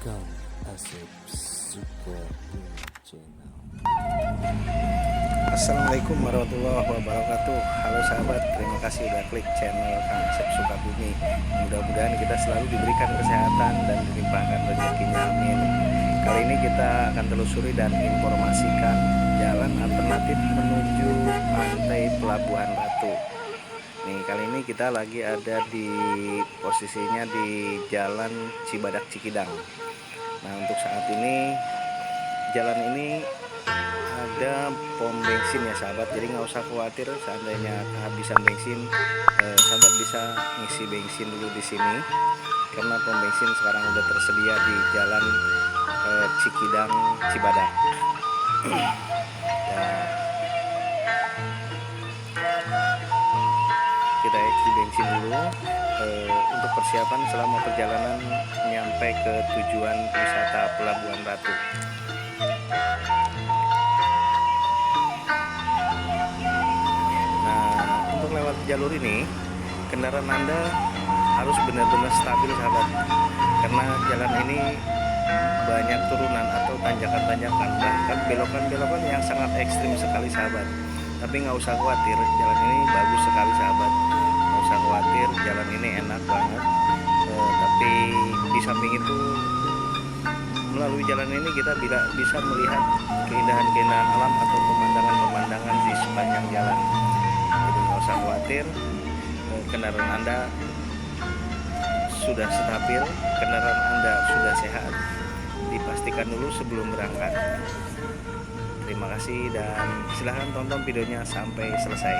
Kang Asep suka channel. Assalamualaikum warahmatullahi wabarakatuh. Halo sahabat, terima kasih udah klik channel Kang Asep Sukabumi. Mudah-mudahan kita selalu diberikan kesehatan dan dilimpahkan rezekinya, amin. Kali ini kita akan telusuri dan informasikan jalan alternatif menuju pantai Pelabuhan Ratu. Nih, kali ini kita lagi ada di posisinya di Jalan Cibadak Cikidang. Nah, untuk saat ini jalan ini ada pom bensin ya sahabat, jadi nggak usah khawatir seandainya kehabisan bensin, sahabat bisa ngisi bensin dulu di sini karena pom bensin sekarang udah tersedia di Jalan Cikidang Cibadak. Kita isi bensin dulu untuk persiapan selama perjalanan nyampe ke tujuan wisata Pelabuhan Ratu. Untuk lewat jalur ini kendaraan Anda harus benar-benar stabil sahabat, karena jalan ini banyak turunan atau tanjakan-tanjakan, bahkan belokan-belokan yang sangat ekstrim sekali sahabat. Tapi nggak usah khawatir, jalan ini bagus sekali sahabat, nggak usah khawatir, jalan ini enak banget. Tapi di samping itu, melalui jalan ini kita bisa melihat keindahan-keindahan alam atau pemandangan-pemandangan di sepanjang jalan. Jadi nggak usah khawatir, kendaraan Anda sudah stabil, kendaraan Anda sudah sehat. Dipastikan dulu sebelum berangkat. Terima kasih dan silahkan tonton videonya sampai selesai.